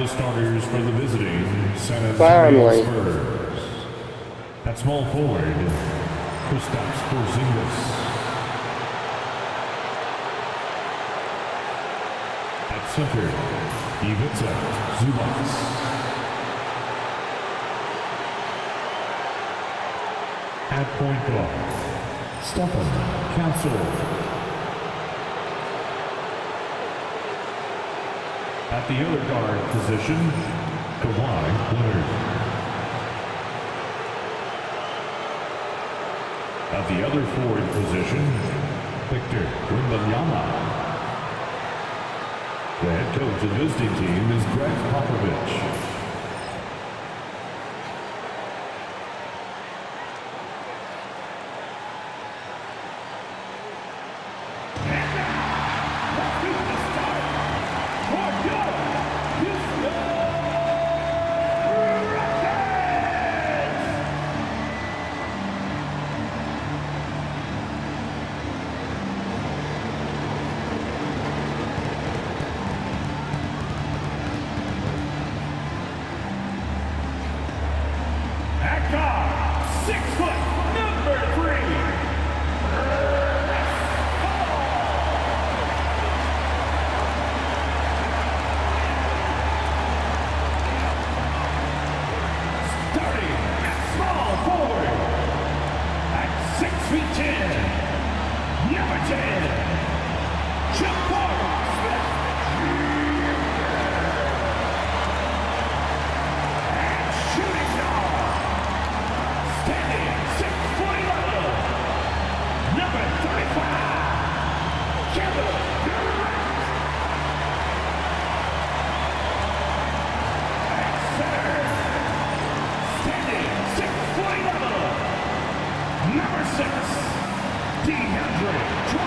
the starters for the visiting San Antonio Finally. Spurs. At small forward, Kristaps Porzingis. At center, Ivica Zubac. At point guard, Stefan Castle. At the other guard position, Kawhi Leonard. At the other forward position, Victor Wembanyama. The head coach of the visiting team is Greg Popovich.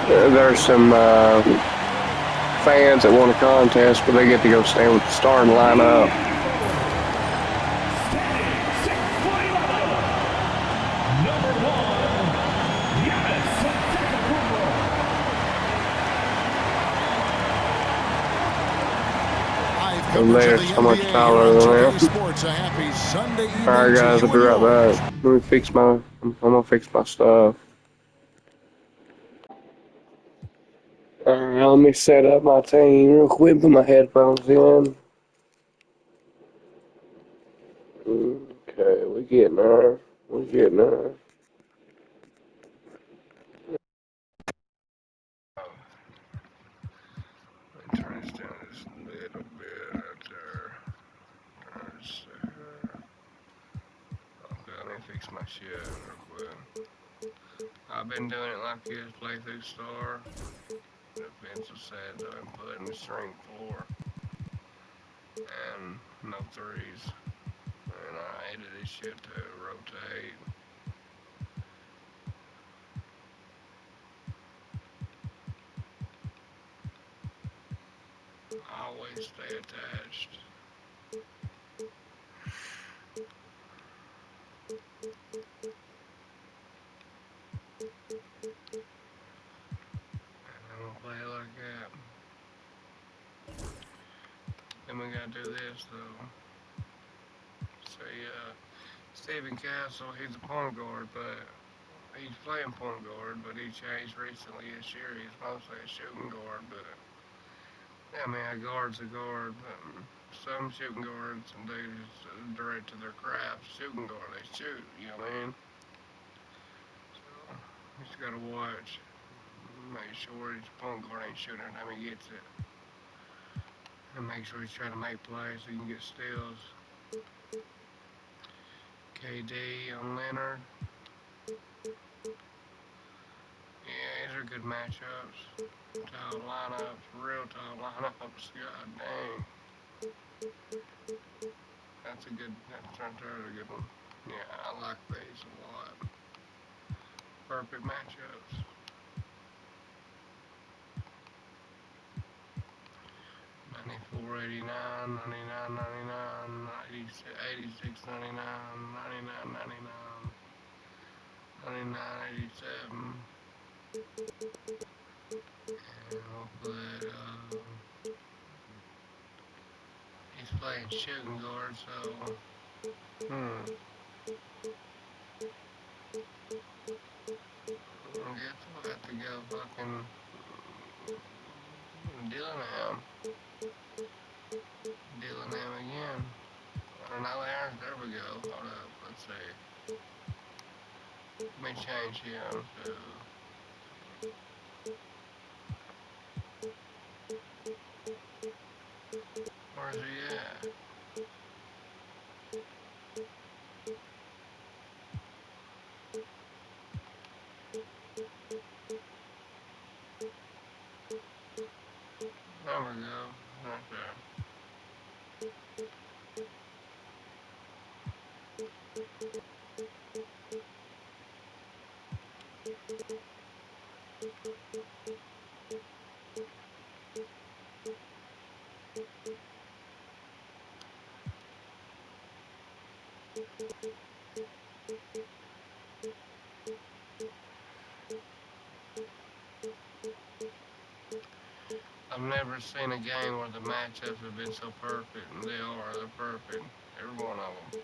There's some fans that won a contest, but they get to go stand with the starting lineup. And there's so much power than that. Alright guys, I'll be right back. I'm gonna fix my stuff. Alright, let me set up my team real quick, put my headphones in. Okay, we're getting there. Turn this down just a little bit right there. Okay, let me fix my shit real quick. I've been doing it like this, play through star. Defensive set, I'm putting the string 4 and no threes. And I added this shit to rotate. Always stay attached. I'm gonna play it like that. Then we gotta do this though. See, Stephen Castle, he's a point guard, but he's playing point guard, but he changed recently this year. He's mostly a shooting guard, but I mean, a guard's a guard. But some shooting guards and they just direct to their craft. Shooting guard, they shoot. You know what I mean? So you just gotta watch. Make sure his point guard ain't shooting every time he gets it. And make sure he's trying to make plays so he can get steals. KD on Leonard. Yeah, these are good matchups. Tall lineups, real tall lineups. God dang. That's a good one. Yeah, I like these a lot. Perfect matchups. 94, 89, 99, 99, 86, 99, 99, 99, 99, 87. And we'll put He's playing shooting guard, so I guess we'll have to go fucking Dillingham. Dillingham again. I don't know, Aaron. There we go. Hold up. Let's see. Let me change him to. Where's he at? There we go. Right there. I've never seen a game where the matchups have been so perfect, and they are. They're perfect. Every one of them.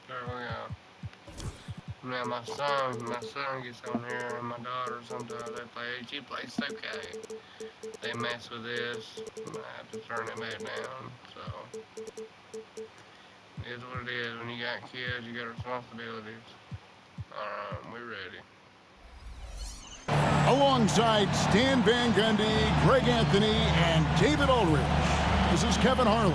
There we go. Now my son gets on here, and my daughter sometimes they play. She plays 2K. They mess with this. I have to turn it back down. So it is what it is. When you got kids, you got responsibilities. All right, we're ready. Alongside Stan Van Gundy, Greg Anthony, and David Aldridge, this is Kevin Harlan.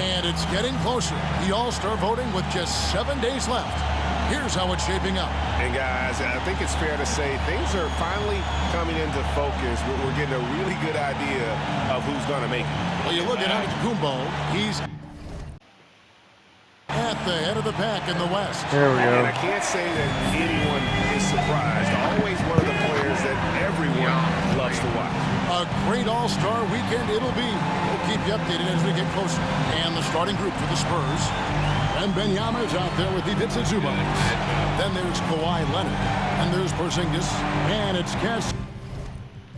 And it's getting closer. The All-Star voting with just 7 days left. Here's how it's shaping up. And guys, I think it's fair to say things are finally coming into focus. We're getting a really good idea of who's going to make it. Well, you look at Antetokounmpo, he's at the head of the pack in the West. There we go. And I can't say that anyone is surprised. Always one of the players that everyone loves to watch. A great All-Star weekend it'll be. We'll keep you updated as we get closer. And the starting group for the Spurs. And Wemby is out there with the Ivica Zubac. Then there's Kawhi Leonard. And there's Porzingis. And it's Cass.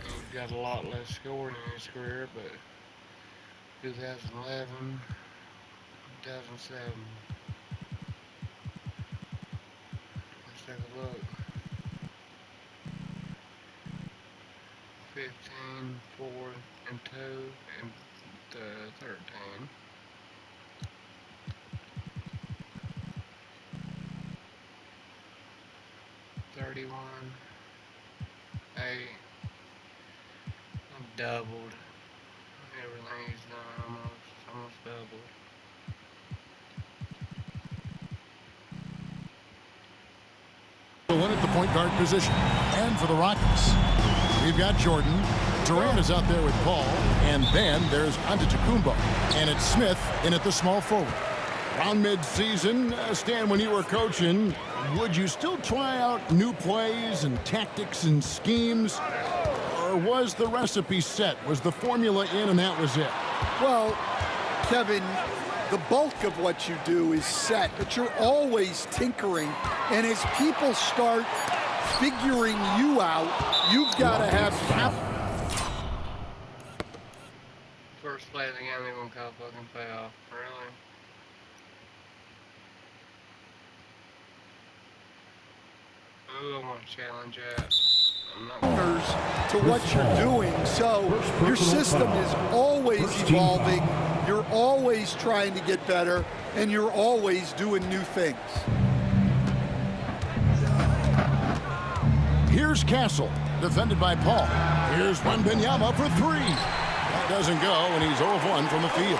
He's got a lot less scoring in his career, but 2011, 2007. Let's take a look. 15, 4, and 2, and 13. Doubled. Everything he's done almost doubled. One at the point guard position. And for the Rockets, we've got Jordan. Durant is out there with Paul. And then there's Antetokounmpo. And it's Smith in at the small forward. Around mid-season, Stan, when you were coaching, would you still try out new plays and tactics and schemes? Or was the recipe set? Was the formula in and that was it? Well, Kevin, the bulk of what you do is set, but you're always tinkering. And as people start figuring you out, you've got to have... First play of the game, they're going to call fucking payoff. Really? Ooh, I want to challenge that. to what you're doing. So your system is always evolving. You're always trying to get better, and you're always doing new things. Here's Castle, defended by Paul. Here's Wemby for three. That doesn't go, and he's 0 of 1 from the field.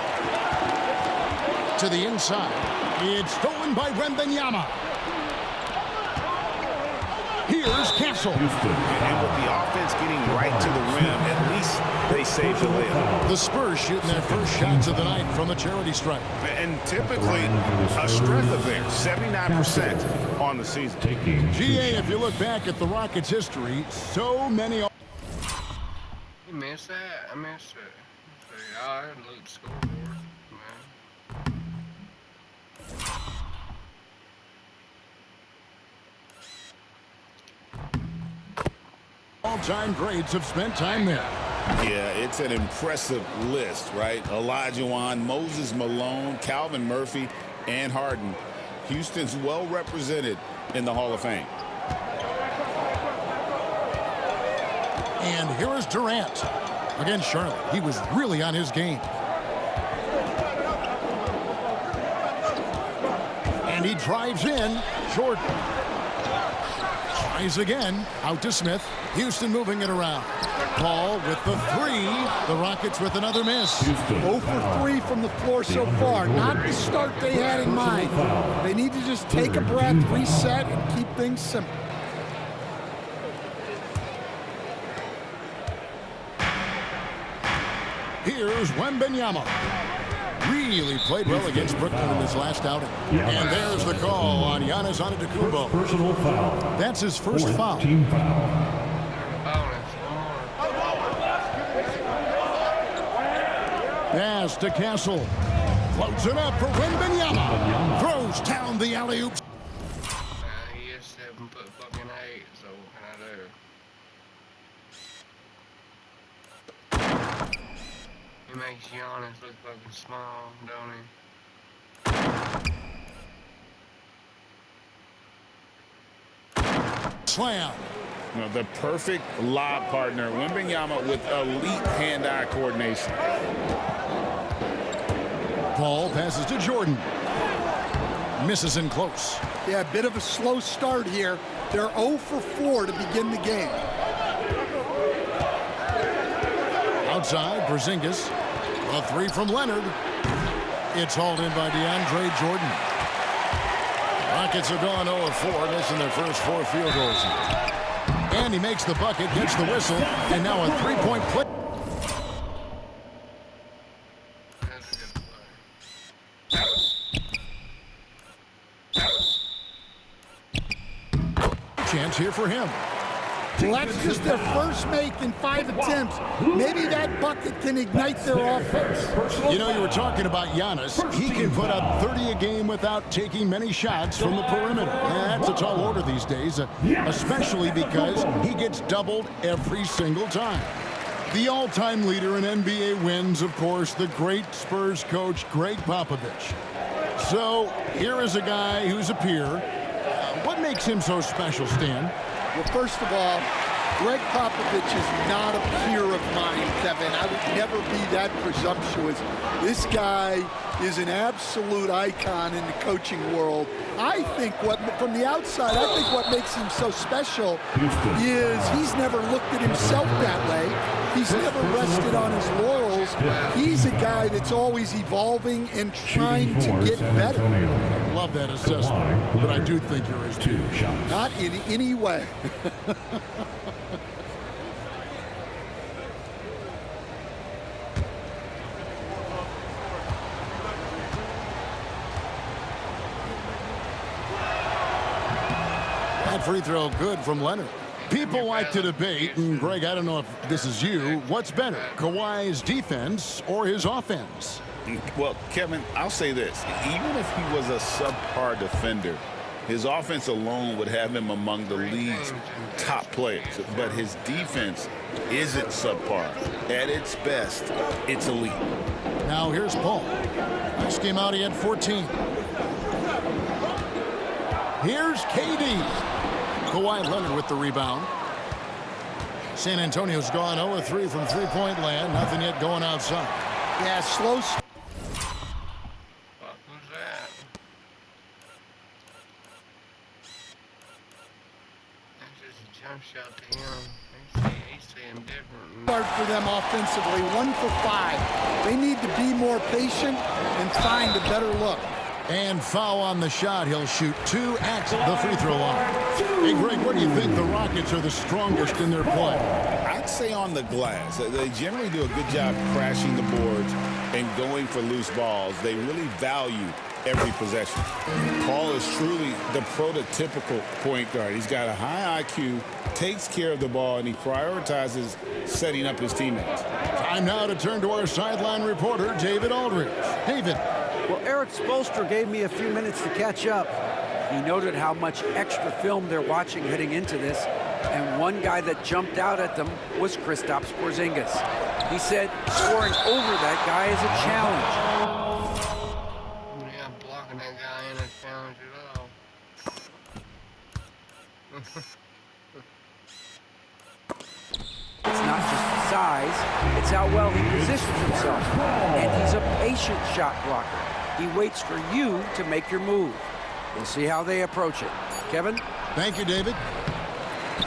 To the inside. It's stolen by Wemby. Here's Castle. And with the offense getting right to the rim, at least they saved the layup. The Spurs shooting their first shots of the night from the charity stripe. And typically a strength of theirs, 79% on the season. GA, if you look back at the Rockets' history, so many... You missed that? I missed it. So, I had to look scoreboard, man. All-time greats have spent time there. Yeah, it's an impressive list, right? Olajuwon, Moses Malone, Calvin Murphy, and Harden. Houston's well represented in the Hall of Fame. And here is Durant. Against Charlotte, he was really on his game. And he drives in. Jordan tries again. Out to Smith. Houston moving it around. Paul with the three. The Rockets with another miss. 0 for 3 from the floor so far. Not the start they had in mind. They need to just take a breath, reset, and keep things simple. Here's Wemby. Really played well against Brooklyn in his last outing. And there's the call on Giannis Antetokounmpo. Personal foul. That's his first foul. Team foul. Pass to Castle. Floats it up for Wemby. Throws down the alley-oop. He is 7 foot fucking 8, so what can I do? He makes Giannis look fucking small, don't he? Slam. You know, the perfect lob partner, Wembanyama, with elite hand-eye coordination. Paul passes to Jordan. Misses in close. Yeah, a bit of a slow start here. They're 0 for 4 to begin the game. Outside, Porzingis. A three from Leonard. It's hauled in by DeAndre Jordan. Rockets have gone 0-4, missing their first 4 field goals. And he makes the bucket, gets the whistle, and now a three-point play. That's a good play. Chance here for him. Well, that's just their first make in 5 attempts. Maybe that bucket can ignite their offense. You know, you were talking about Giannis. He can put up 30 a game without taking many shots from the perimeter. And that's a tall order these days, especially because he gets doubled every single time. The all-time leader in NBA wins, of course, the great Spurs coach, Greg Popovich. So here is a guy who's a peer. What makes him so special, Stan? Well, first of all, Greg Popovich is not a peer of mine, Kevin. I would never be that presumptuous. This guy is an absolute icon in the coaching world. I think from the outside, I think what makes him so special is he's never looked at himself that way. He's never rested on his laurels. He's a guy that's always evolving and trying to get better. Love that assessment, but I do think you're his peer. Not in any way. That free throw good from Leonard. People like to debate, and Greg, I don't know if this is you, what's better, Kawhi's defense or his offense? Well, Kevin, I'll say this. Even if he was a subpar defender, his offense alone would have him among the league's top players. But his defense isn't subpar. At its best, it's elite. Now here's Paul. Last game out, he had 14. Here's KD. Kawhi Leonard with the rebound. San Antonio's gone 0-3 from three-point land. Nothing yet going outside. Yeah, slow. Fuck was that? That's just a jump shot to him. He's seeing different. Start for them offensively, 1 for 5. They need to be more patient and find a better look. And foul on the shot. He'll shoot 2 at the free throw line. Hey, Greg, where do you think the Rockets are the strongest in their play? I'd say on the glass. They generally do a good job crashing the boards and going for loose balls. They really value every possession. Paul is truly the prototypical point guard. He's got a high IQ, takes care of the ball, and he prioritizes setting up his teammates. Time now to turn to our sideline reporter, David Aldridge. David. Well, Eric Spoelstra gave me a few minutes to catch up. He noted how much extra film they're watching heading into this, and one guy that jumped out at them was Kristaps Porzingis. He said scoring over that guy is a challenge. Yeah, blocking that guy in a challenge at all. It's not just the size, it's how well he positions himself. And he's a patient shot blocker. He waits for you to make your move. We'll see how they approach it. Kevin? Thank you, David.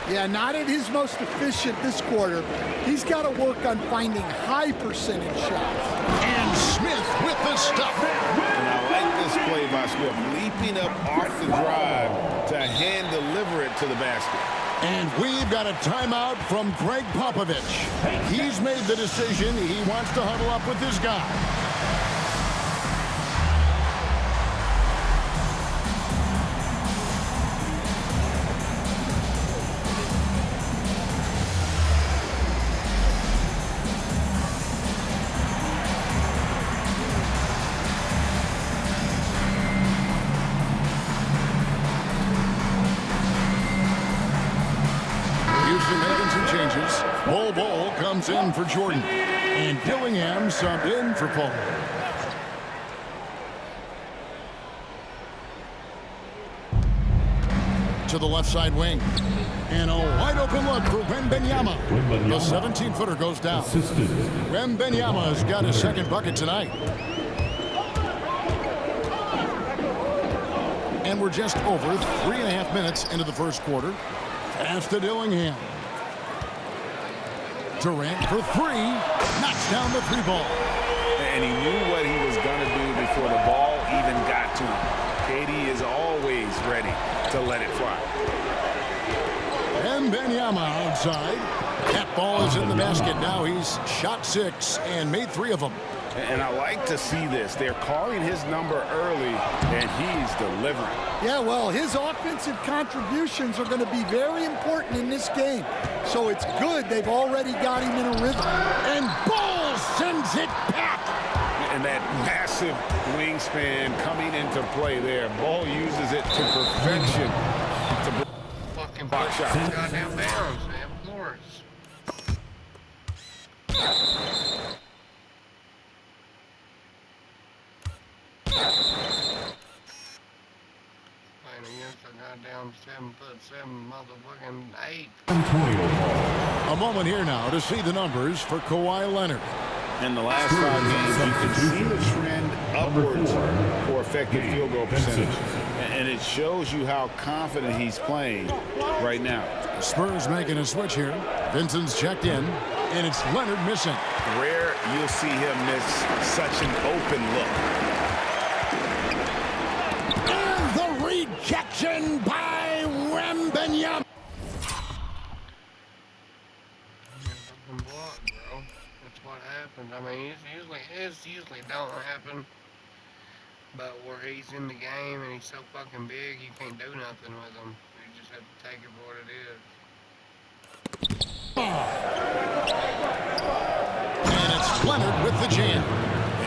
Yeah, not at his most efficient this quarter. He's got to work on finding high percentage shots. And Smith with the stop. And I like this play by Smith, leaping up off the drive to hand deliver it to the basket. And we've got a timeout from Greg Popovich. He's made the decision. He wants to huddle up with this guy. Bol comes in for Jordan. And Dillingham subbed in for Paul. To the left side wing. And a wide open look for Wembenyama. The 17-footer goes down. Wembenyama's got his second bucket tonight. And we're just over 3.5 minutes into the first quarter. Pass to Dillingham. Durant for 3, knocks down the 3 ball. And he knew what he was going to do before the ball even got to him. KD is always ready to let it fly. And Wembenyama outside. That ball is in the basket now. He's shot 6 and made 3 of them. And I like to see this. They're calling his number early, and he's delivering. Yeah, well, his offensive contributions are going to be very important in this game. So it's good they've already got him in a rhythm. And Ball sends it back. And that massive wingspan coming into play there. Ball uses it to perfection. To Fucking box shot. Goddamn bounds, man. Of course. Playing against a goddamn 7'7" motherfucking 8. A moment here now to see the numbers for Kawhi Leonard. In the last 5 games, you can see the trend upwards for effective field goal percentage. And it shows you how confident he's playing right now. Spurs making a switch here. Vincent's checked in, and it's Leonard missing. Rare you'll see him miss such an open look. And the rejection by Wembenyama. Block, bro. That's what happens. I mean, it usually don't happen. But where he's in the game and he's so fucking big, you can't do nothing with him. You just have to take it for what it is. And it's Leonard with the jam.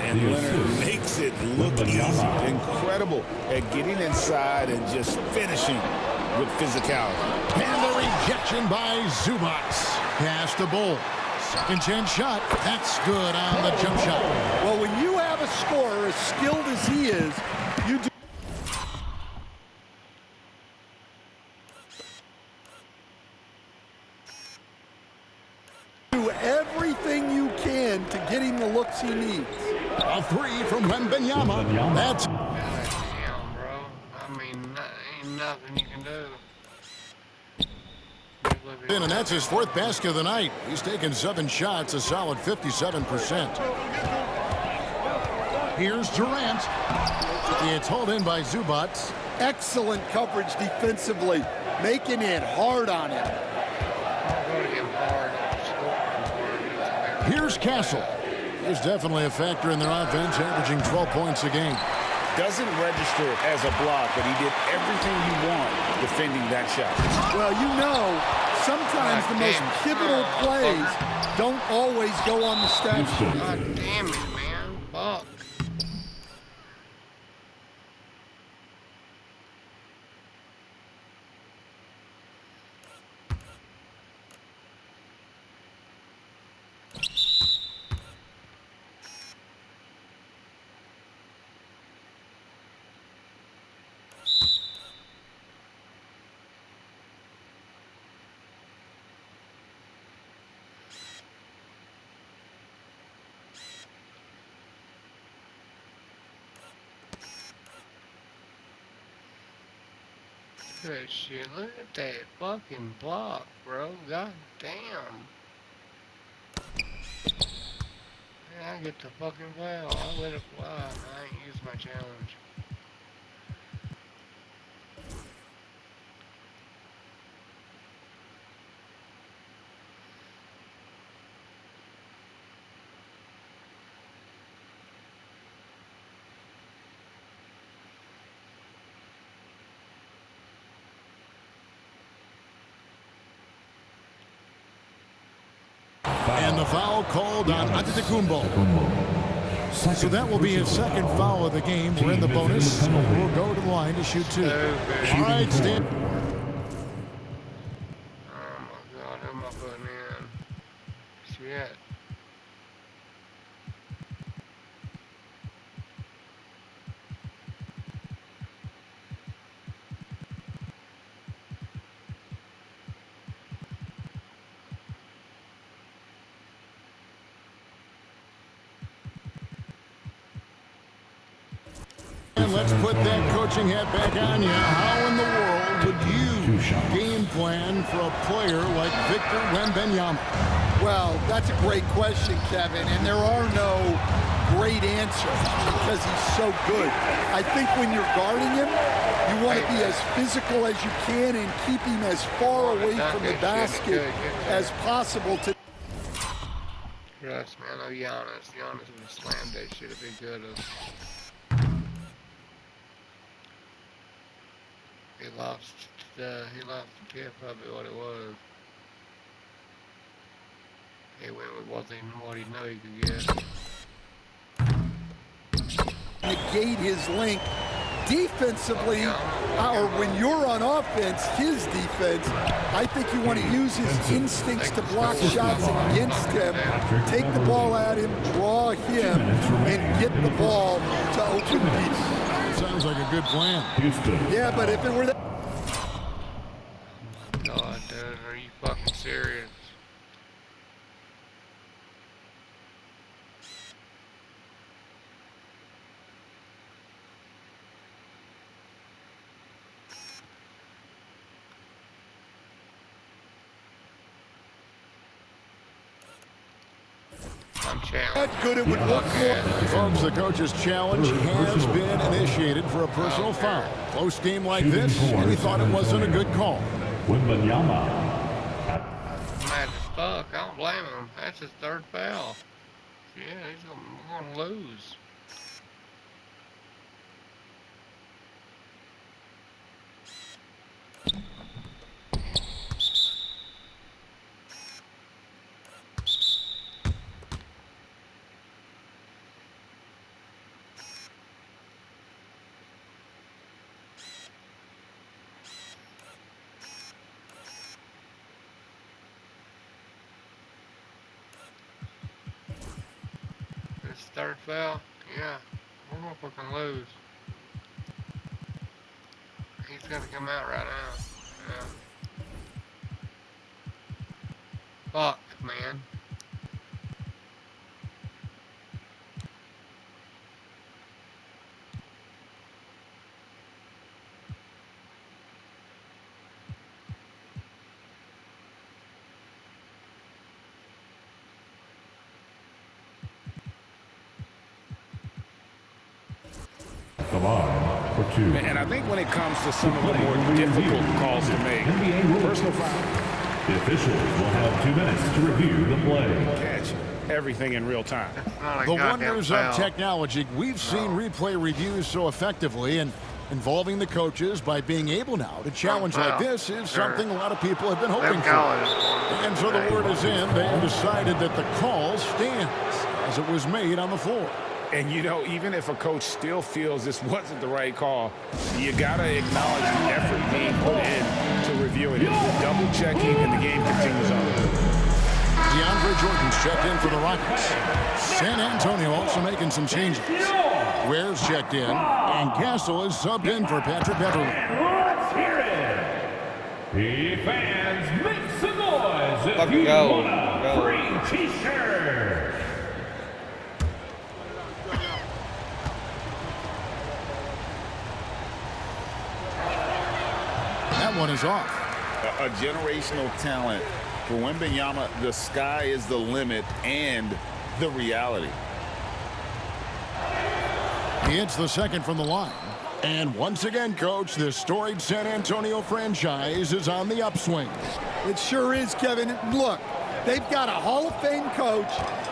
And Leonard makes it look easy. Incredible at getting inside and just finishing with physicality. And the rejection by Zubac. Pass to Bol. Second chance shot. That's good on the jump shot. Well, when you have a scorer as skilled as he is, you do everything you can to get him the looks he needs. A 3 from Wembenyama. That's Damn, bro. I mean, ain't nothing you can do. in, and that's his 4th basket of the night. He's taken 7 shots, a solid 57%. Here's Durant. It's hauled in by Zubats. Excellent coverage defensively, making it hard on him. I'm going to get hard on scoring. Here's Castle. He's definitely a factor in their offense, averaging 12 points a game. Doesn't register as a block, but he did everything you want defending that shot. Well, you know, sometimes the most pivotal plays don't always go on the stat sheet. God damn it, man. Fuck. Good shit. Look at that fucking block, bro. God damn. Yeah, I get the fucking foul. I let it fly. I ain't used my challenge. And the foul called on Antetokounmpo. So that will be his second foul of the game. We're in the bonus. We'll go to the line to shoot two. All right, Stan. Oh my god, who am I putting in? Shit. And let's put that coaching hat back on you. How in the world would you game plan for a player like Victor Wembanyama? Well, that's a great question, Kevin, and there are no great answers because he's so good. I think when you're guarding him, you want to be as physical as you can and keep him as far away from the basket as possible. Trust me, I know Giannis. Giannis would have slammed that shit if he could have. He lost the tip of it, what it was. He went with what he knew he could get. Negate his length defensively, or when you're on offense, his defense, I think you want to use his instincts to block shots against him, take the ball at him, draw him, and get the ball to open people. Sounds like a good plan. Yeah, but if it were that... God, dude, are you fucking serious? I'm challenged. That good it would look for. Folks, the coach's challenge has been initiated for a personal foul. Close game like this, and he thought it wasn't a good call. Wembanyama. Mad as fuck. I don't blame him. That's his third foul. Yeah, we're gonna lose. Third foul, yeah, we're gonna fucking lose. He's gonna come out right now. Yeah. Fuck, man. line for 2. And I think when it comes to some of the more difficult calls to make, personal foul. The officials will have 2 minutes to review the play. Catch everything in real time. The wonders of technology. We've seen replay reviews so effectively, and involving the coaches by being able now to challenge like this is something a lot of people have been hoping for. And so the word is in. They have decided that the call stands as it was made on the floor. And, you know, even if a coach still feels this wasn't the right call, you got to acknowledge the effort being put in to reviewing it. Double-checking, and the game continues on. DeAndre Jordan's checked in for the Rockets. San Antonio also making some changes. Ware's checked in, and Castle is subbed in for Patrick Beverly. Let's hear it. The fans, make some noise if you want a free T-shirt. That one is off. A generational talent for Wemby. The sky is the limit and the reality. He hits the second from the line. And once again, Coach, the storied San Antonio franchise is on the upswing. It sure is, Kevin. Look, they've got a Hall of Fame coach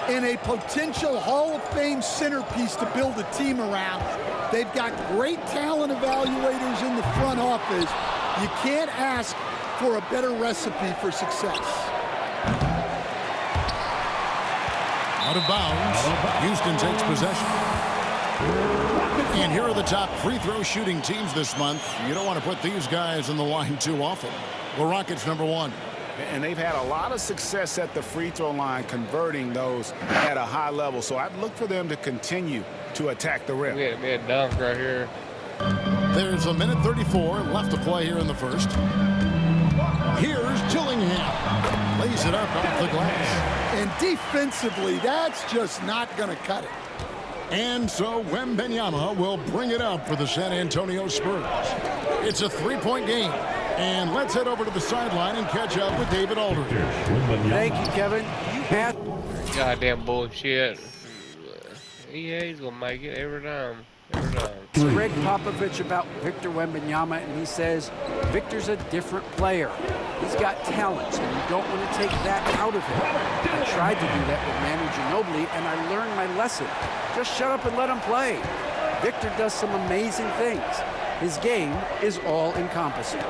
and a potential Hall of Fame centerpiece to build a team around. They've got great talent evaluators in the front office. You can't ask for a better recipe for success. Out of bounds. Houston takes possession. And here are the top free throw shooting teams this month. You don't want to put these guys in the line too often. The Rockets #1. And they've had a lot of success at the free throw line, converting those at a high level. So I'd look for them to continue to attack the rim. We had a dunk right here. There's 1:34 left to play here in the first. Here's Dillingham. Lays it up off the glass. And defensively, that's just not going to cut it. And so Wembanyama will bring it up for the San Antonio Spurs. It's a 3-point game. And let's head over to the sideline and catch up with David Aldridge. Thank you, Kevin. You had Goddamn bullshit. Yeah, he's gonna make it every time. Greg Popovich about Victor Wembanyama, and he says Victor's a different player. He's got talent, and you don't want to take that out of him. I tried to do that with Manu Ginobili, and I learned my lesson. Just shut up and let him play. Victor does some amazing things. His game is all-encompassing.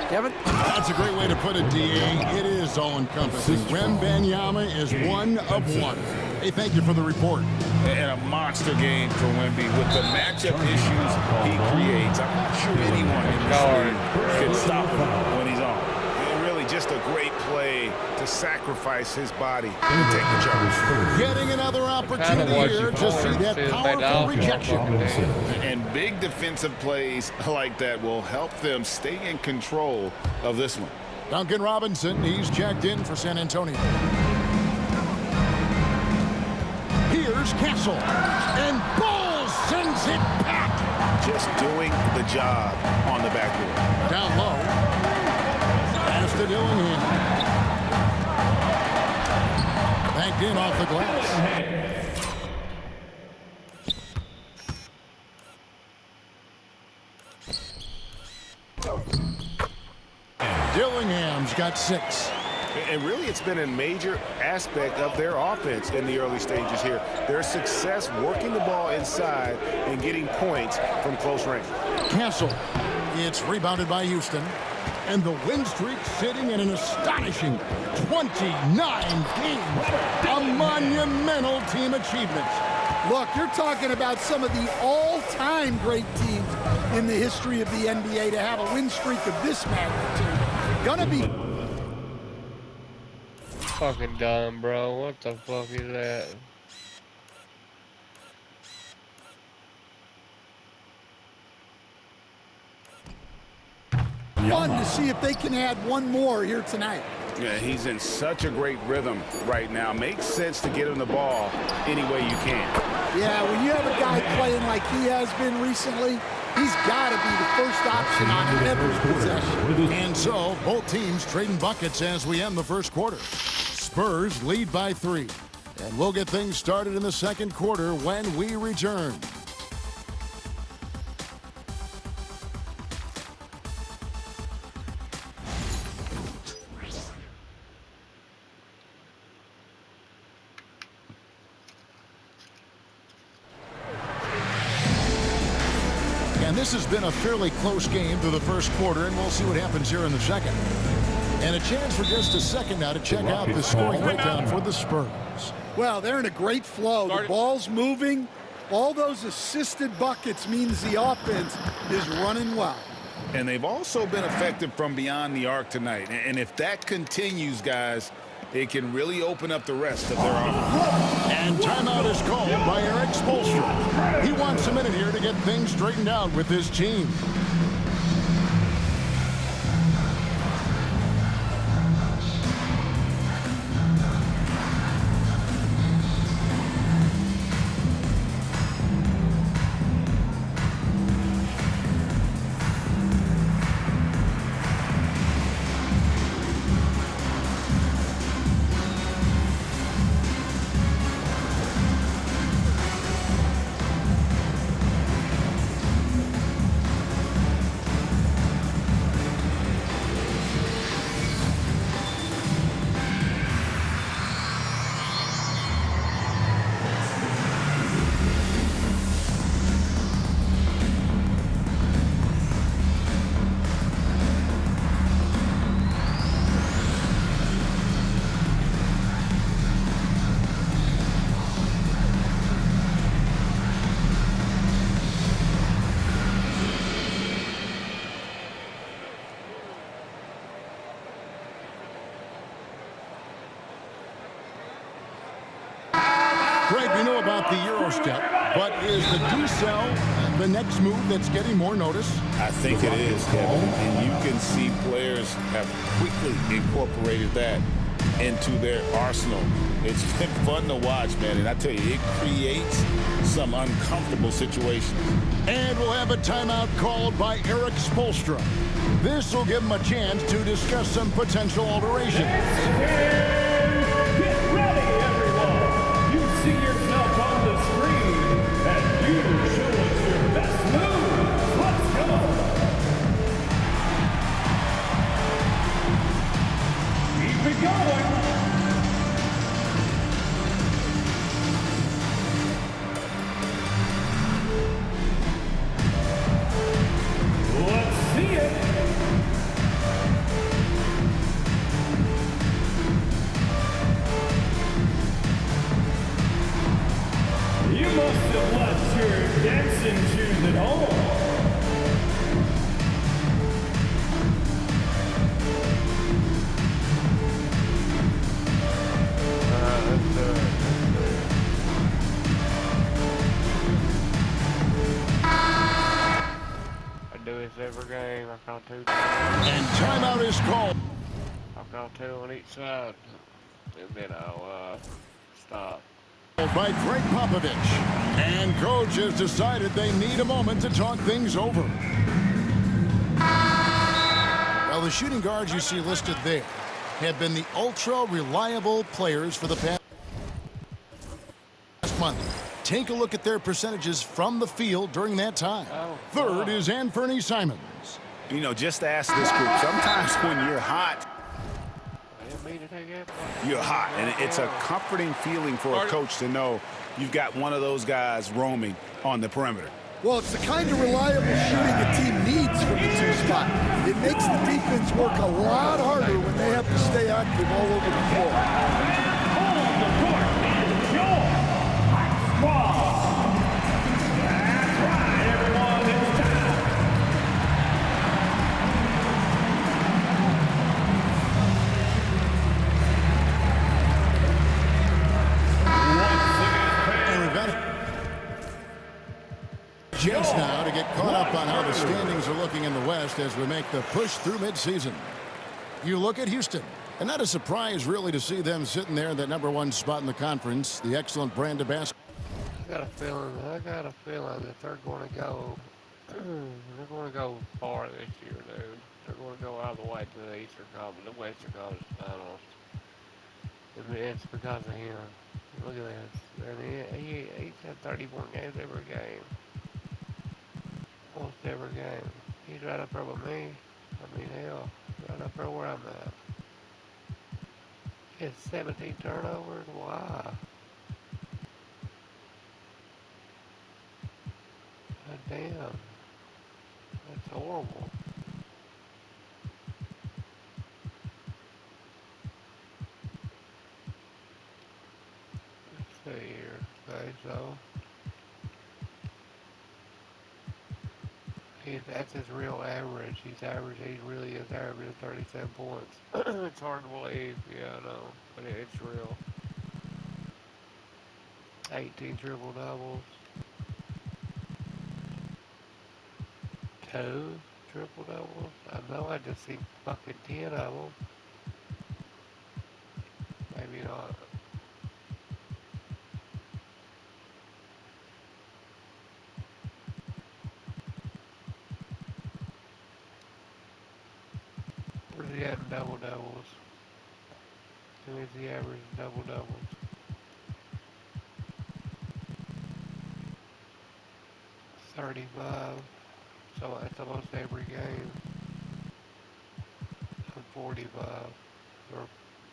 Kevin? That's a great way to put it, D.A. It is all-encompassing. Wembanyama is one of one. Hey, thank you for the report. And a monster game for Wemby with the matchup issues he creates. I'm not sure anyone in this league can stop him when he's on. And really just a great play to sacrifice his body and take the charge. Getting another opportunity here to see that powerful rejection. And big defensive plays like that will help them stay in control of this one. Duncan Robinson, he's checked in for San Antonio. Here's Castle, and Ball sends it back. Just doing the job on the backboard. Down low. Pass to Dillingham. Backed in off the glass. Dillingham's got 6. And really, it's been a major aspect of their offense in the early stages here. Their success working the ball inside and getting points from close range. Castle. It's rebounded by Houston. And the win streak sitting at an astonishing 29 games. A monumental team achievement. Look, you're talking about some of the all-time great teams in the history of the NBA to have a win streak of this magnitude. Gonna be Fucking dumb, bro. What the fuck is that? fun to see if they can add one more here tonight. Yeah, he's in such a great rhythm right now. Makes sense to get him the ball any way you can. Yeah, when you have a guy playing like he has been recently, he's got to be the first option on every possession. And so, both teams trading buckets as we end the first quarter. Spurs lead by 3. And we'll get things started in the second quarter when we return. this has been a fairly close game through the first quarter, and we'll see what happens here in the second. And a chance for just a second now to check out the scoring breakdown for the Spurs. Well, they're in a great flow. The ball's moving. All those assisted buckets means the offense is running well. And they've also been effective from beyond the arc tonight. And if that continues, guys, it can really open up the rest of their offense. And timeout is called by Eric Spoelstra. He wants a minute here to get things straightened out with his team. Greg, we know about the Euro step, but is the decel the next move that's getting more notice? I think it is, Kevin. And you can see players have quickly incorporated that into their arsenal. It's been fun to watch, man. And I tell you, it creates some uncomfortable situations. And we'll have a timeout called by Eric Spoelstra. This will give him a chance to discuss some potential alterations. Get ready, everyone. You see yourself on the screen, and you show us your best moves. Let's go. Keep it going. Let's see it. You must have left your dancing shoes at home. I do this every game. I call two. And timeout is called. I call two on each side, and then I'll stop. By Greg Popovich. And coach has decided they need a moment to talk things over. Well, the shooting guards you see listed there have been the ultra-reliable players for the past month. Take a look at their percentages from the field during that time. Third is Anthony Simons. You know, just ask this group. Sometimes when you're hot, you're hot, and it's a comforting feeling for a coach to know you've got one of those guys roaming on the perimeter. Well, it's the kind of reliable shooting a team needs from the two spot. It makes the defense work a lot harder when they have to stay active all over the floor. On the court is your high squad. That's right, everyone. It's time. And we've got a chance now to get caught up on how the standings are looking in the West as we make the push through midseason. You look at Houston, and not a surprise really to see them sitting there in that #1 spot in the conference, the excellent brand of basketball. I got a feeling that they're going to go. They're going to go far this year, dude. They're going to go all the way to the Eastern Conference, the Western Conference Finals. It's because of him. Look at this. He's had 31 games every game. Almost every game. He's right up there with me. I mean, hell, right up there where I'm at. He has 17 turnovers. Why? God damn. That's horrible. Let's see here. Okay, so that's his real average. He really is averaging 37 points. It's hard to believe. Yeah, I know, but it's real. 18 triple doubles. 2 triple doubles. I know I just see fucking 10 of them. Maybe not. Where's he at in double doubles? Who is the average in double doubles? 35. So that's almost every game. So 45 or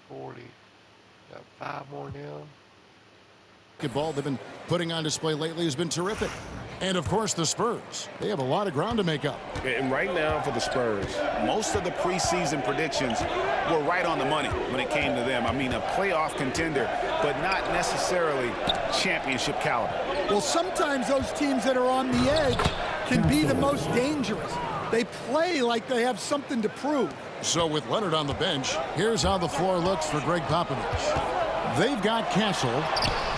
40. Got 5 more now. Basketball they've been putting on display lately has been terrific. And of course the Spurs. They have a lot of ground to make up. And right now for the Spurs, Most of the preseason predictions were right on the money when it came to them. I mean, a playoff contender, but not necessarily championship caliber. Well, sometimes those teams that are on the edge can be the most dangerous. They play like they have something to prove. So with Leonard on the bench, here's how the floor looks for Greg Popovich. They've got Castle.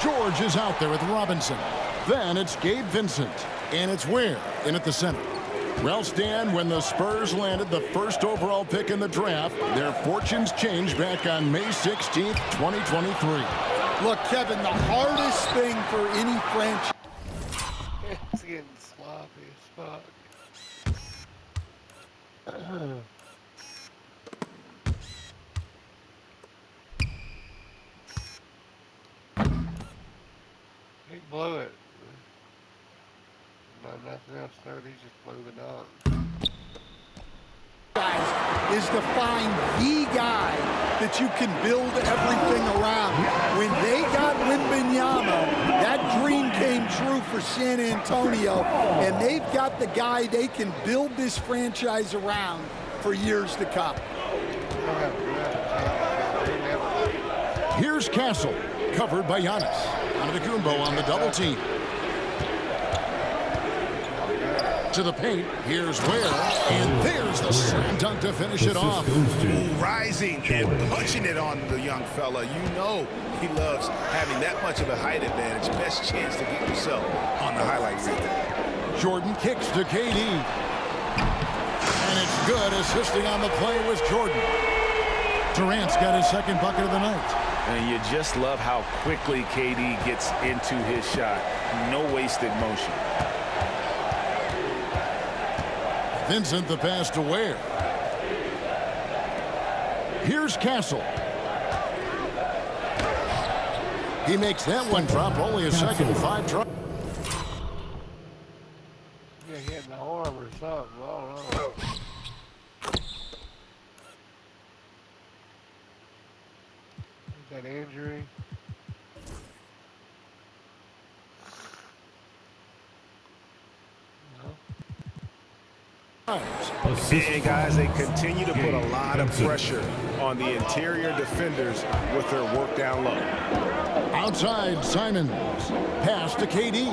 George is out there with Robinson. Then it's Gabe Vincent. And it's Ware in at the center. Well, Stan, when the Spurs landed the first overall pick in the draft, their fortunes changed back on May 16th, 2023. Look, Kevin, the hardest thing for any franchise. It's getting sloppy as fuck. He blew it. No, nothing else there. He just blew the dunk. Is to find the guy that you can build everything around. When they got Wembenyama, that dream came true for San Antonio, and they've got the guy they can build this franchise around for years to come. Here's Castle, covered by Giannis. Antetokounmpo on the double team. To the paint, here's Ware, and there's the slam dunk to finish it off. Rising and punching it on the young fella. You know he loves having that much of a height advantage. Best chance to get yourself on the highlight reel. Jordan kicks to KD. And it's good. Assisting on the play was Jordan. Durant's got his second bucket of the night. and you just love how quickly KD gets into his shot. No wasted motion. Vincent the pass to Ware. Here's Castle. He makes that one drop, only a second, 5 drop. You're hitting the arm or something. I don't know. Is that injury? And guys, they continue to put a lot of pressure on the interior defenders with their work down low. Outside, Simons. Pass to KD.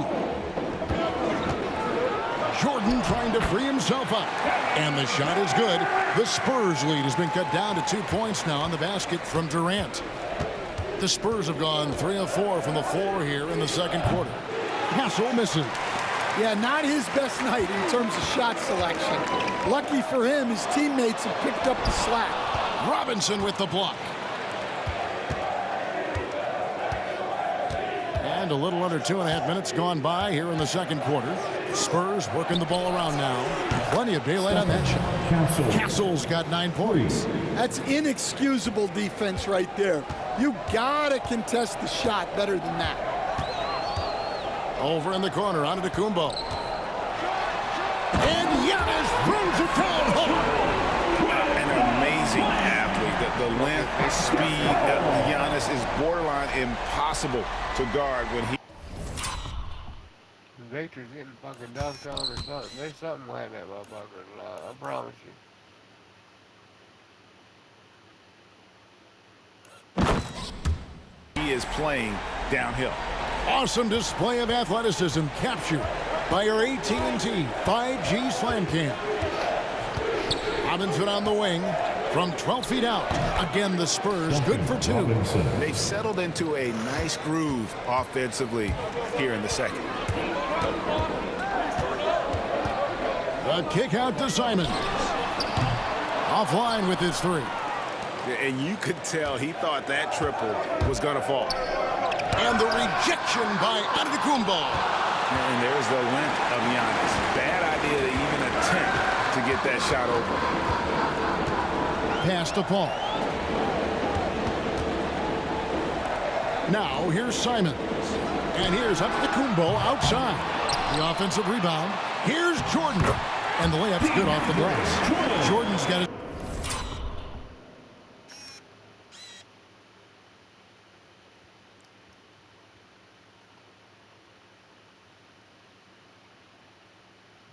Jordan trying to free himself up. And the shot is good. The Spurs lead has been cut down to 2 points now on the basket from Durant. The Spurs have gone 3 of 4 from the floor here in the second quarter. Castle misses. Yeah, not his best night in terms of shot selection. Lucky for him, his teammates have picked up the slack. Robinson with the block. And a little under 2.5 minutes gone by here in the second quarter. Spurs working the ball around now. Plenty of daylight on that shot. Castle's got 9 points. That's inexcusable defense right there. You gotta contest the shot better than that. Over in the corner, Antetokounmpo. And Giannis throws it down home. An amazing athlete. The length and speed of Giannis is borderline impossible to guard when he... Victor's getting fucking dunked on or something. There's something like that motherfucker. I promise you. He is playing downhill. Awesome display of athleticism captured by our AT&T 5G Slam Cam. Robinson on the wing from 12 feet out. Again, the Spurs good for 2. They've settled into a nice groove offensively here in the second. The kick out to Simons. Offline with his 3. And you could tell he thought that triple was going to fall. And the rejection by Antetokounmpo. And there's the length of Giannis. Bad idea to even attempt to get that shot over. Pass to Paul. Now here's Simons. And here's Antetokounmpo outside. The offensive rebound. Here's Jordan. And the layup's good off the glass. Jordan's got it.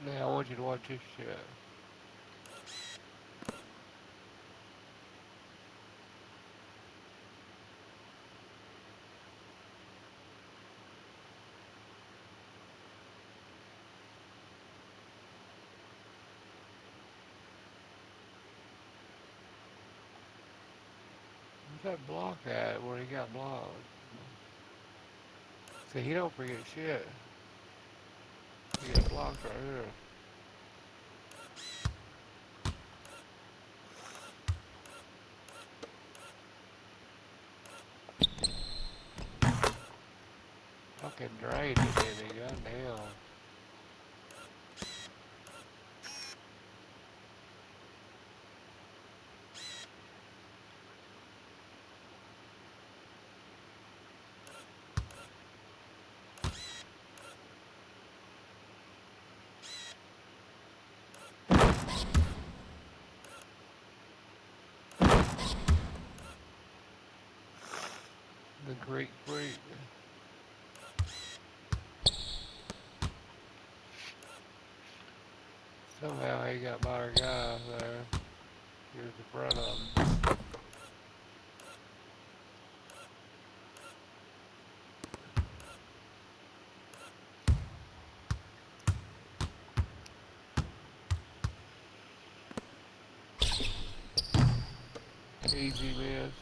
Now I want you to watch this shit. Where's that block at where he got blocked? See, he don't forget shit. He got blocked right here. Fucking drained it, didn't he? Goddamn. The Greek Freak. Somehow he got by our guy there. Here's the front of him. Easy miss.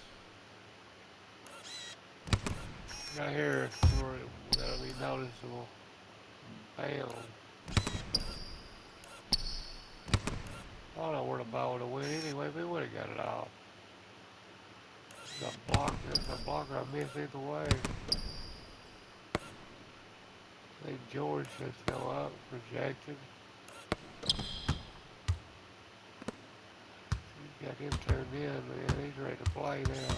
Right here where that'll be noticeable. Bam. I don't know where the ball would have went anyway, but we would have got it off. The blocker I missed either way. I think George should go up, projected. He's got him turned in, man. He's ready to play now.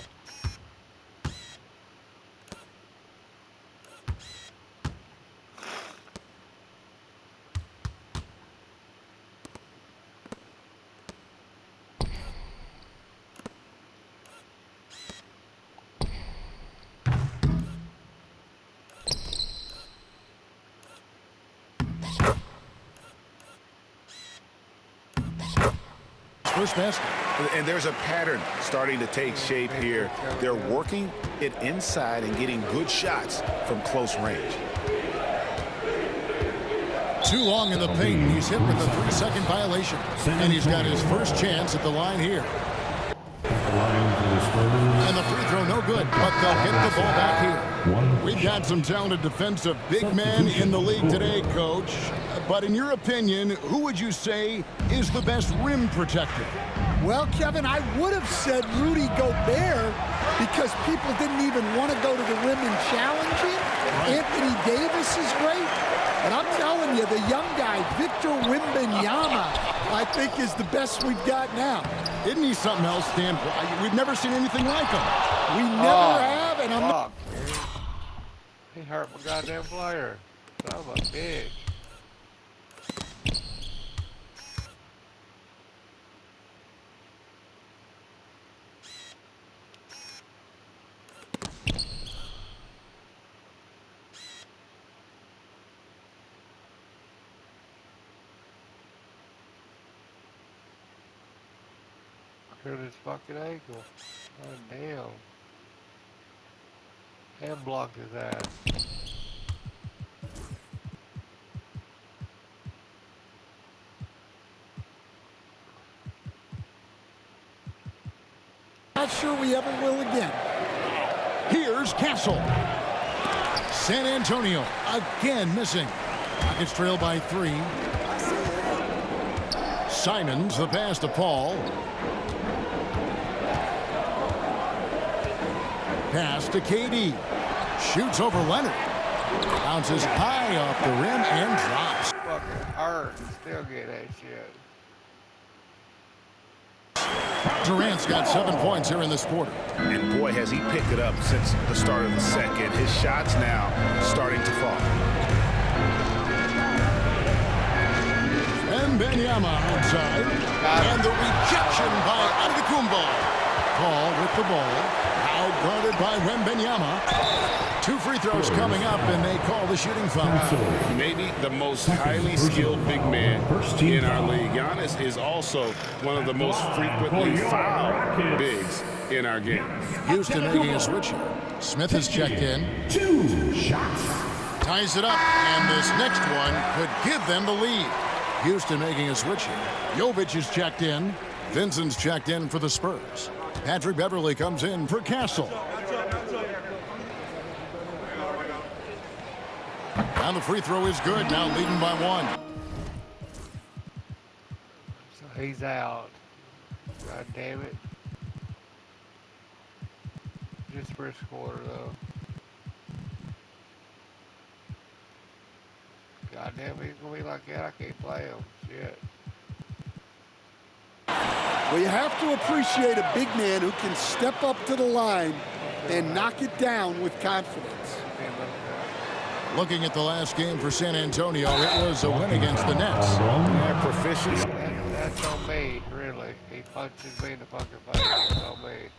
First basket. And there's a pattern starting to take shape here. They're working it inside and getting good shots from close range. Too long in the paint. He's hit with a 3-second violation. And he's got his first chance at the line here. And the free throw no good, but they'll get the ball back here. We've got some talented defensive big men in the league today, Coach. But in your opinion, who would you say is the best rim protector? Well, Kevin, I would have said Rudy Gobert because people didn't even want to go to the rim and challenge him. Right. Anthony Davis is great. But I'm telling you, the young guy, Victor Wembanyama, I think is the best we've got now. Isn't he something else, Dan? We've never seen anything like him. We never have, and I'm not. He hurt my goddamn player. Son of a bitch. Hurt his fucking ankle. God damn. And blocked his ass. Not sure we ever will again. Here's Castle. San Antonio again missing. Rockets trail by 3. Simons the pass to Paul. Pass to KD. Shoots over Leonard. Bounces high off the rim and drops. Fucking hurt. Still get that shit. Durant's got 7 points here in this quarter. And boy, has he picked it up since the start of the second. His shots now starting to fall. And Benyama outside. And the rejection by Antetokounmpo. Paul with the ball. Out guarded by Wembenyama. 2 free throws coming up, and they call the shooting foul. Maybe the most highly skilled big man in our league. Giannis is also one of the most frequently fouled bigs in our game. Houston making a switch here. Smith has checked in. 2 shots. Ties it up, and this next one could give them the lead. Houston making a switch here. Jovic is checked in. Vincent's checked in for the Spurs. Patrick Beverly comes in for Castle. And the free throw is good, now leading by 1. So he's out. God damn it. Just first quarter though. God damn it, he's gonna be like that. I can't play him. Shit. Well, you have to appreciate a big man who can step up to the line and knock it down with confidence. Looking at the last game for San Antonio, it was a win against the Nets. Yeah, proficiency. That's on me, really. He punches me in the fucking face. That's on me.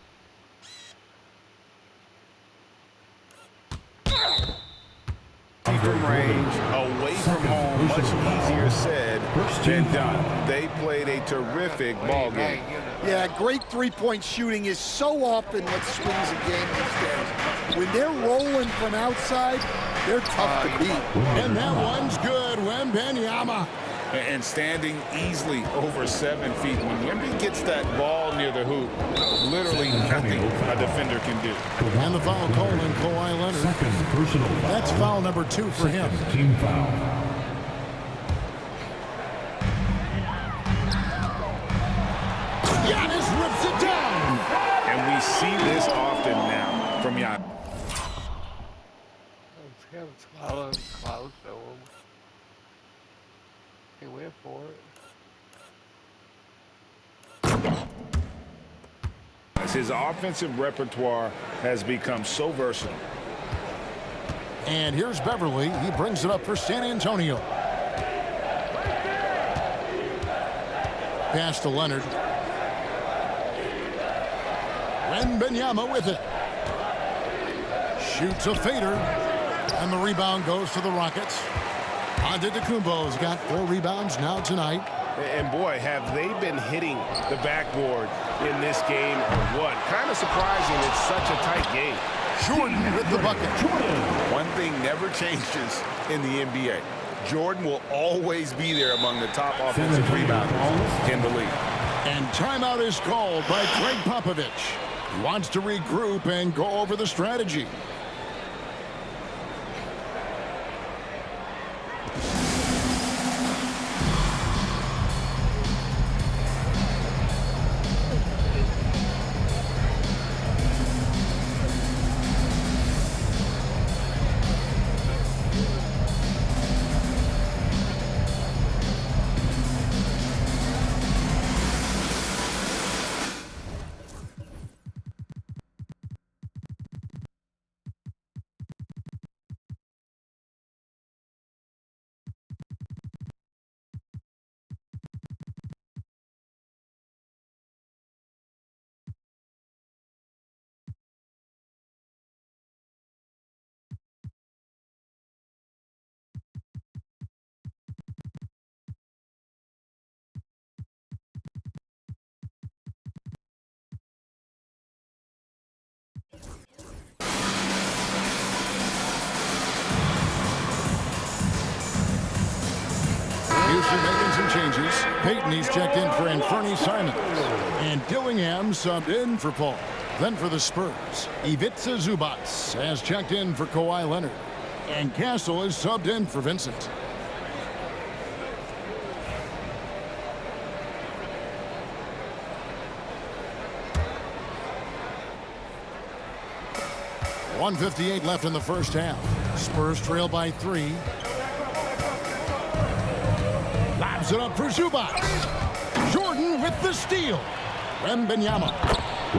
From range, away from home, much easier said than done. They played a terrific ball game. Yeah, great three-point shooting is so often what swings a game these days. When they're rolling from outside, they're tough to beat. And that one's good. Wembenyama. And standing easily over 7 feet. When Wemby gets that ball near the hoop, literally nothing a defender can do. And the foul called on Kawhi Leonard. Second personal foul. That's foul number 2 for him. Team foul. Giannis rips it down. And we see this often now from Giannis. It's close to him. He went for it. His offensive repertoire has become so versatile. And here's Beverly. He brings it up for San Antonio. Pass to Leonard. Wembenyama with it. Shoots a fader. And the rebound goes to the Rockets. Antetokounmpo's got 4 rebounds now tonight. And boy, have they been hitting the backboard in this game or what? Kind of surprising it's such a tight game. Jordan with the bucket. One thing never changes in the NBA. Jordan will always be there among the top offensive rebounders in the league. And timeout is called by Greg Popovich. He wants to regroup and go over the strategy. Houston making some changes. Peyton, he's checked in for Anferny Simons. And Dillingham subbed in for Paul. Then for the Spurs, Ivica Zubats has checked in for Kawhi Leonard. And Castle is subbed in for Vincent. .158 left in the first half. Spurs trail by 3. Lobs it up for Zubats. Jordan with the steal. Wembenyama.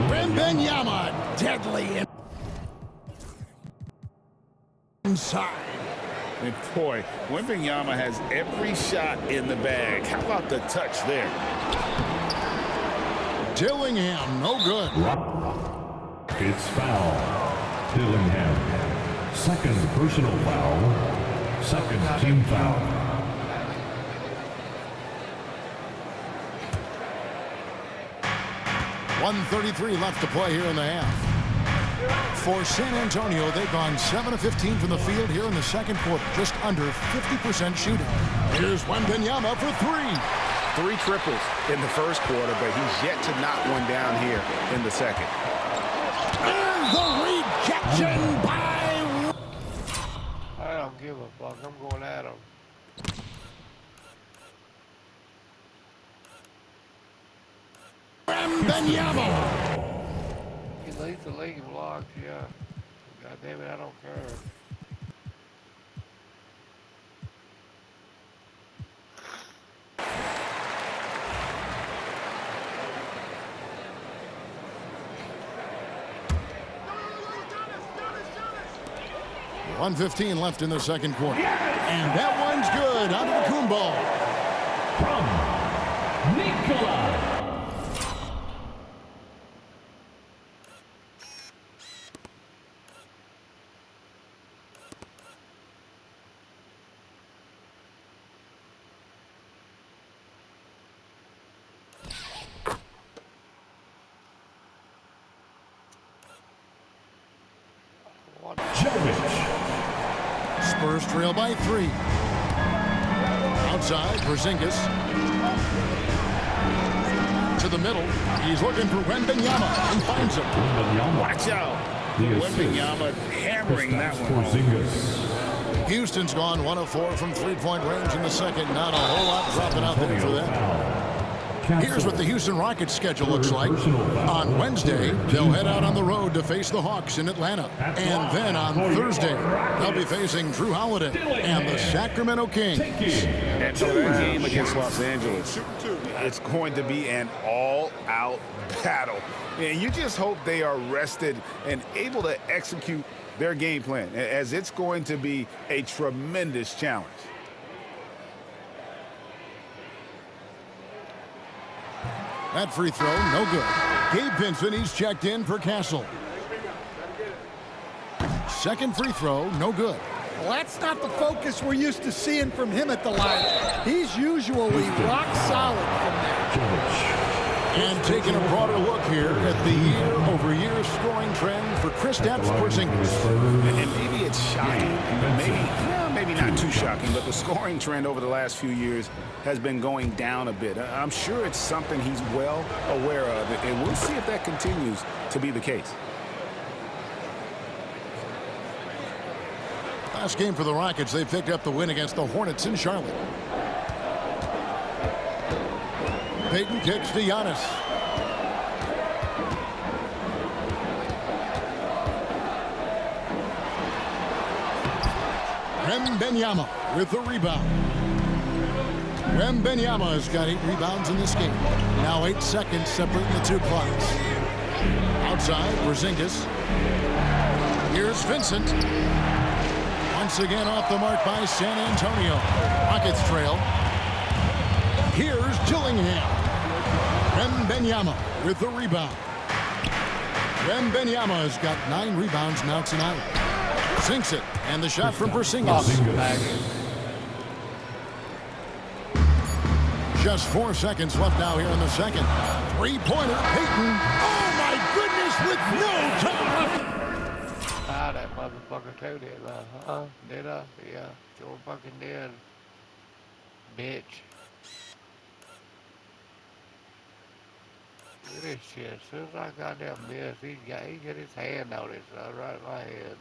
Wembenyama deadly inside. And boy, Wembenyama has every shot in the bag. How about the touch there? Dillingham, no good. It's foul. Dillingham. Second personal foul. Second team foul. .133 left to play here in the half. For San Antonio, they've gone 7 of 15 from the field here in the second quarter. Just under 50% shooting. Here's Wembenyama for 3. 3 triples in the first quarter, but he's yet to knock one down here in the second. And the rejection by... I don't give a fuck. I'm going at him. Wembenyama. He leads the league in blocks, yeah. God damn it, I don't care. .115 left in the second quarter. And that one's good. Out of the Kumbo. From Nikola. Spurs trail by 3. Outside, Porzingis. To the middle. He's looking for Wembenyama and finds him. Watch out. Wembenyama hammering that one. Houston's gone 1 of 4 from three-point range in the second. Not a whole lot dropping out there for them. Here's what the Houston Rockets schedule looks like. On Wednesday, they'll head out on the road to face the Hawks in Atlanta. And then on Thursday, they'll be facing Drew Holiday and the Sacramento Kings. And for that game against Los Angeles, it's going to be an all-out battle. And you just hope they are rested and able to execute their game plan, as it's going to be a tremendous challenge. That free throw, no good. Gabe Vincent, he's checked in for Castle. Second free throw, no good. Well, that's not the focus we're used to seeing from him at the line. He's usually rock solid from there. And taking a broader look here at the year-over-year scoring trend for Kristaps Porzingis. And maybe it's shocking, maybe not too shocking, but the scoring trend over the last few years has been going down a bit. I'm sure it's something he's well aware of, and we'll see if that continues to be the case. Last game for the Rockets, they picked up the win against the Hornets in Charlotte. Peyton kicks to Giannis. Wembenyama with the rebound. Wembenyama has got 8 rebounds in this game. Now 8 seconds separating the two clocks. Outside, Porzingis. Here's Vincent. Once again off the mark by San Antonio. Rockets trail. Here's Dillingham. Wembenyama with the rebound. Wembenyama has got 9 rebounds now tonight. Sinks it, and the shot from Porzingis. Just 4 seconds left now here in the second. Three-pointer, Peyton. Oh my goodness, with no time left. Ah, that motherfucker too did, huh? Did I? Yeah, sure fucking did. Bitch. Look at this shit. As soon as I got that miss, he got his hand on it, son, right in my hands.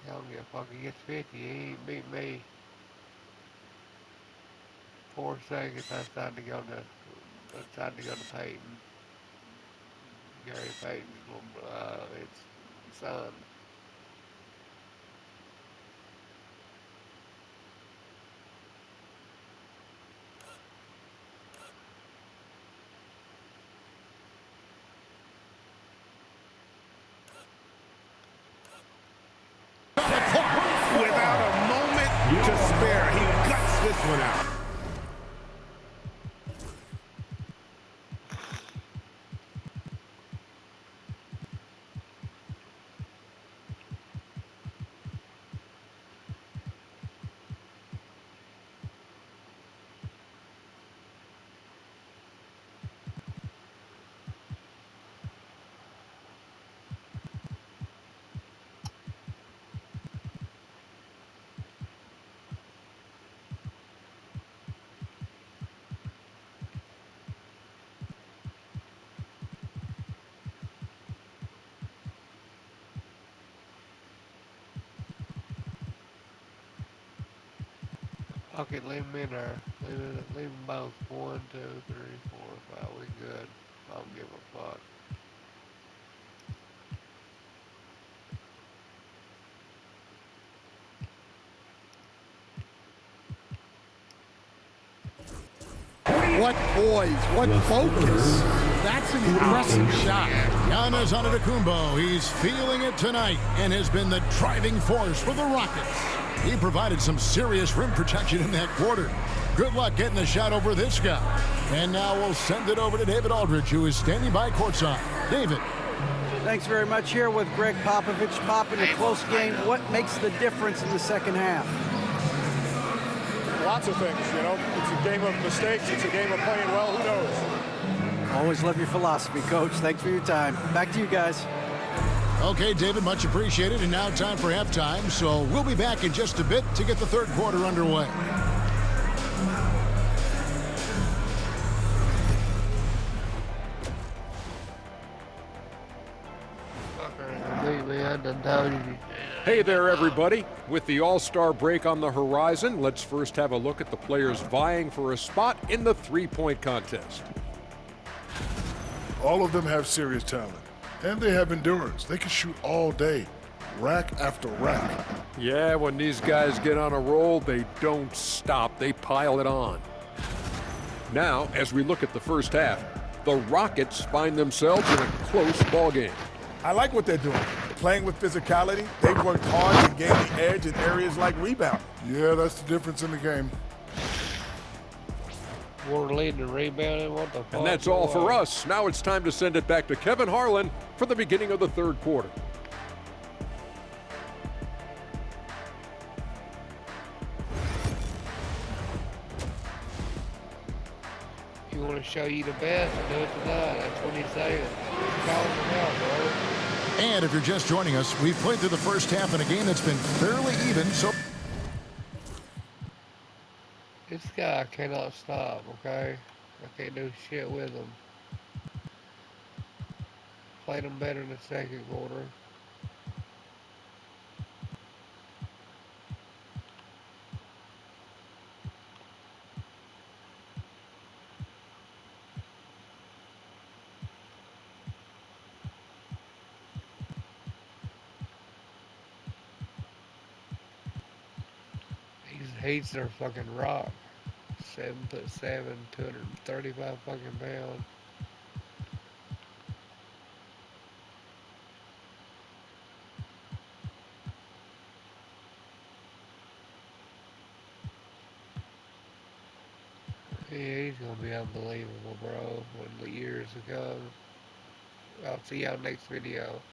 I don't give a fuck. He gets 50. He ain't beat me. 4 seconds. That's time to go to. That's time to go to Peyton. Gary Payton's little, it's son. Without a moment to spare, he guts this one out. Okay, leave them in there. Leave them both. 1, 2, 3, 4, 5. We good. I don't give a fuck. What poise, what focus. That's an impressive shot. Giannis Antetokounmpo, he's feeling it tonight and has been the driving force for the Rockets. He provided some serious rim protection in that quarter. Good luck getting the shot over this guy. And now we'll send it over to David Aldridge, who is standing by courtside. David. Thanks very much. Here with Greg Popovich. Pop, in a close game, what makes the difference in the second half? Lots of things, you know. It's a game of mistakes. It's a game of playing well. Who knows? Always love your philosophy, Coach. Thanks for your time. Back to you guys. Okay, David, much appreciated. And now time for halftime. So we'll be back in just a bit to get the third quarter underway. Hey there, everybody. With the All-Star break on the horizon, let's first have a look at the players vying for a spot in the three-point contest. All of them have serious talent, and they have endurance. They can shoot all day, rack after rack. Yeah, when these guys get on a roll, they don't stop. They pile it on. Now, as we look at the first half, the Rockets find themselves in a close ballgame. I like what they're doing. Playing with physicality, they've worked hard to gain the edge in areas like rebound. Yeah, that's the difference in the game. We're leading the rebounding. What the fuck? And that's all for us. Now it's time to send it back to Kevin Harlan for the beginning of the third quarter. If you want to show you the best, do it tonight. That's what he's saying. Call him out, bro. And if you're just joining us, we've played through the first half in a game that's been fairly even, so... This guy cannot stop, okay? I can't do shit with him. Played him better in the second quarter. He's their fucking rock. 7'7", 235 fucking pounds. Yeah, he's gonna be unbelievable, bro. When the years ago. I'll see y'all next video.